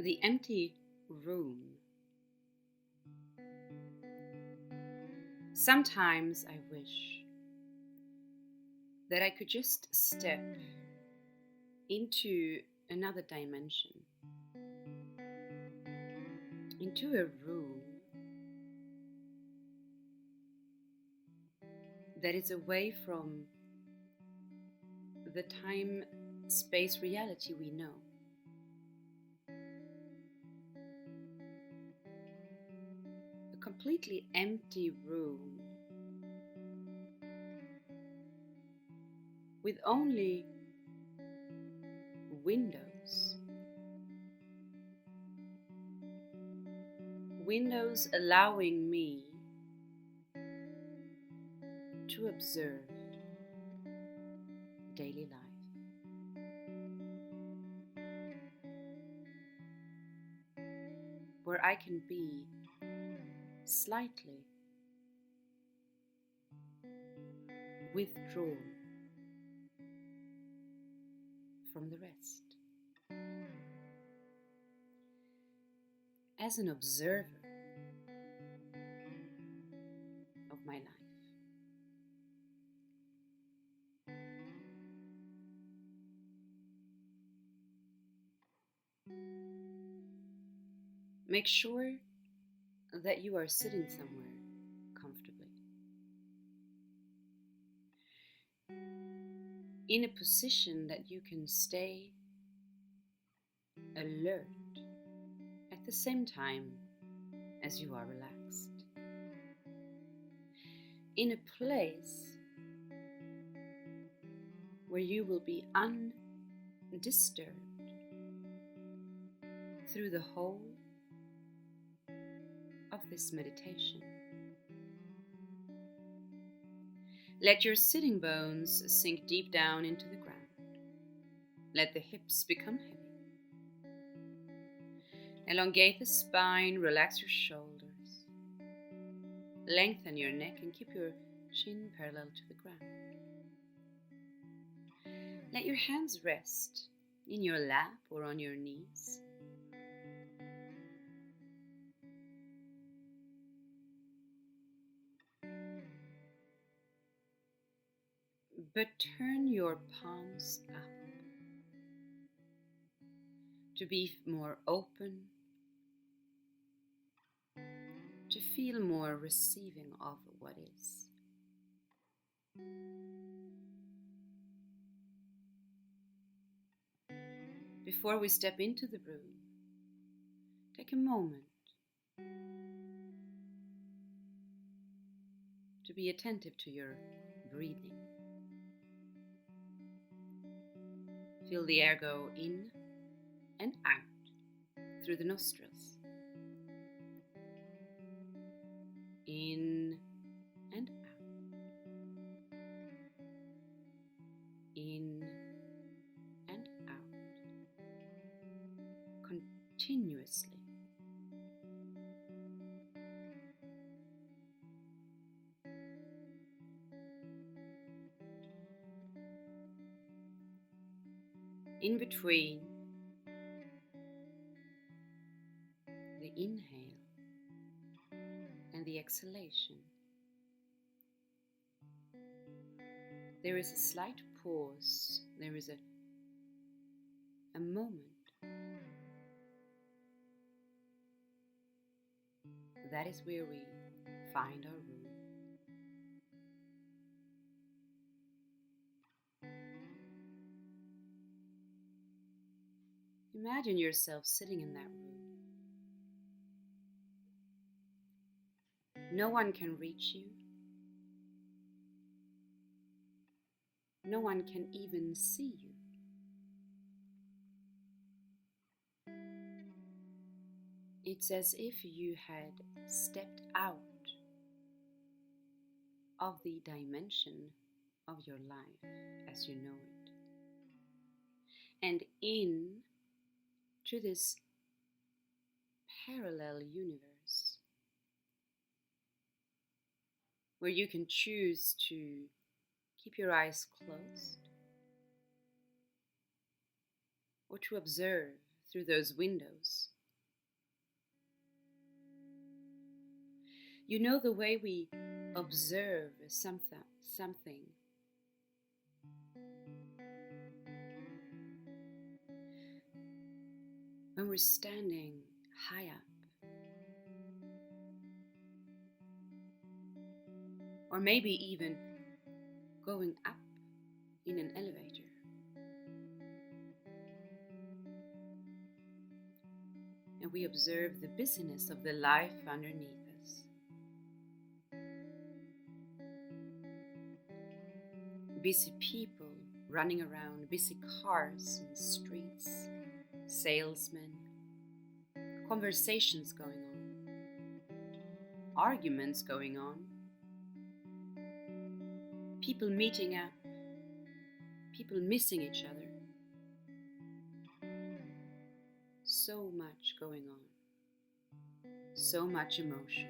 The empty room. Sometimes I wish that I could just step into another dimension, into a room that is away from the time-space reality we know. A completely empty room with only windows. Windows allowing me to observe daily life. Where I can be slightly withdrawn from the rest. As an observer of my life. Make sure that you are sitting somewhere comfortably, in a position that you can stay alert at the same time as you are relaxed, in a place where you will be undisturbed through the whole of this meditation. Let your sitting bones sink deep down into the ground. Let the hips become heavy. Elongate the spine, relax your shoulders. Lengthen your neck and keep your chin parallel to the ground. Let your hands rest in your lap or on your knees. But turn your palms up to be more open, to feel more receiving of what is. Before we step into the room, take a moment to be attentive to your breathing. Feel the air go in and out through the nostrils. In and out. In and out. Continuously. In between the inhale and the exhalation, there is a slight pause, there is a moment that is where we find our room. Imagine yourself sitting in that room. No one can reach you. No one can even see you. It's as if you had stepped out of the dimension of your life as you know it, and in to this parallel universe where you can choose to keep your eyes closed or to observe through those windows You know the way we observe something. When we're standing high up, or maybe even going up in an elevator. And we observe the busyness of the life underneath us. Busy people running around, busy cars and streets, salesmen, conversations going on, arguments going on, people meeting up, people missing each other. So much going on, so much emotion,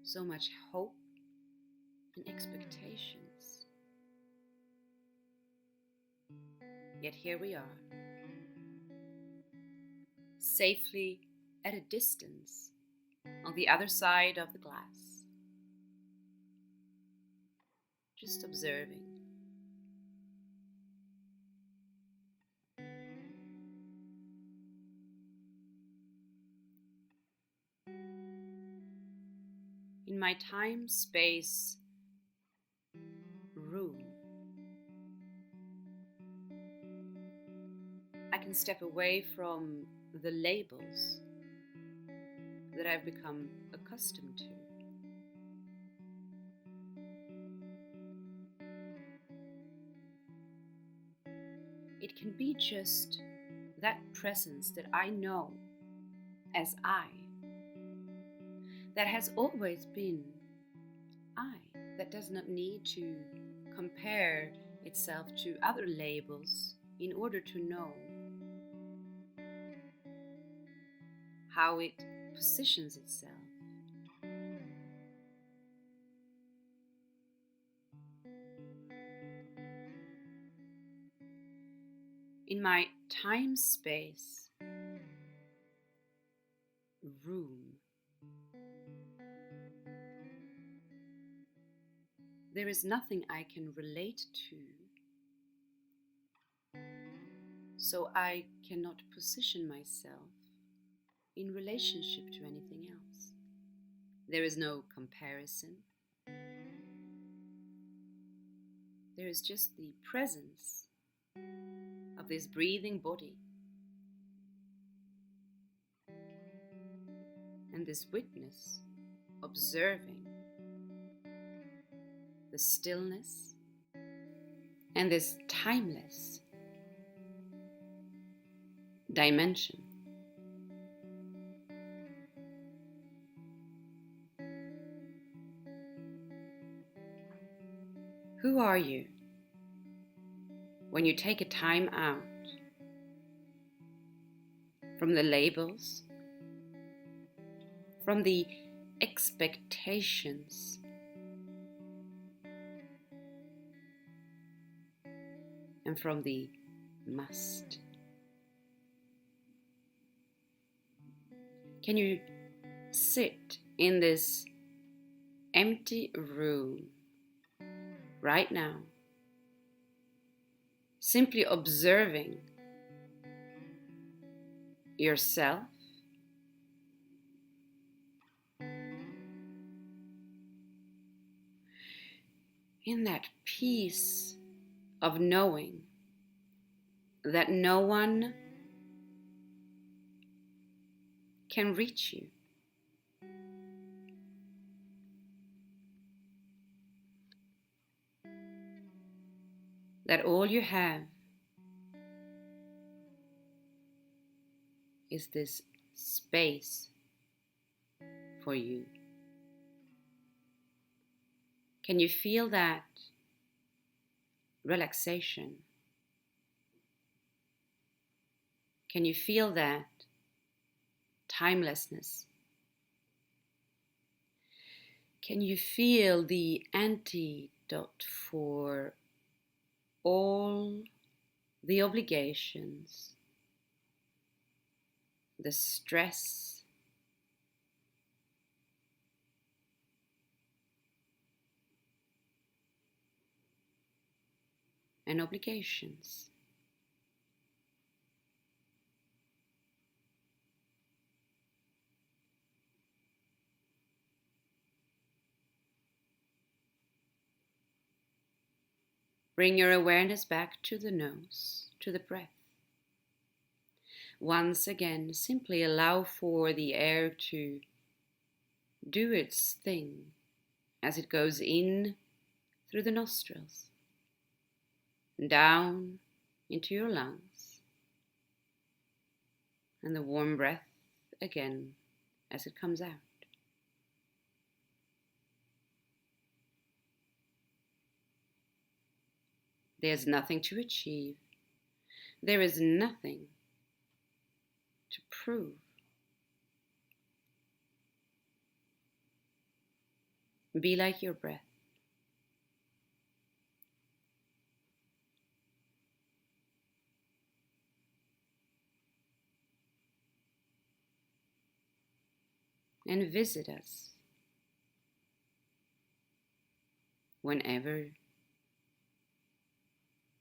so much hope and expectations. Yet here we are, safely at a distance on the other side of the glass, just observing. In my time-space room, I can step away from the labels that I've become accustomed to. It can be just that presence that I know as I, that has always been I, that does not need to compare itself to other labels in order to know how it positions itself. In my time-space room, there is nothing I can relate to, so I cannot position myself in relationship to anything else. There is no comparison. There is just the presence of this breathing body and this witness observing the stillness and this timeless dimension. Who are you when you take a time out from the labels, from the expectations, and from the must? Can you sit in this empty room right now, simply observing yourself, in that peace of knowing that no one can reach you? That all you have is this space for you. Can you feel that relaxation? Can you feel that timelessness? Can you feel the antidote for all the obligations, the stress, and obligations. Bring your awareness back to the nose, to the breath. Once again, simply allow for the air to do its thing as it goes in through the nostrils, down into your lungs, and the warm breath again as it comes out. There's nothing to achieve. There is nothing to prove. Be like your breath. And visit us whenever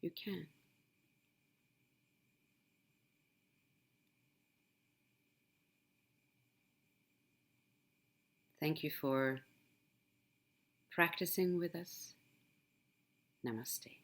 you can. Thank you for practicing with us. Namaste.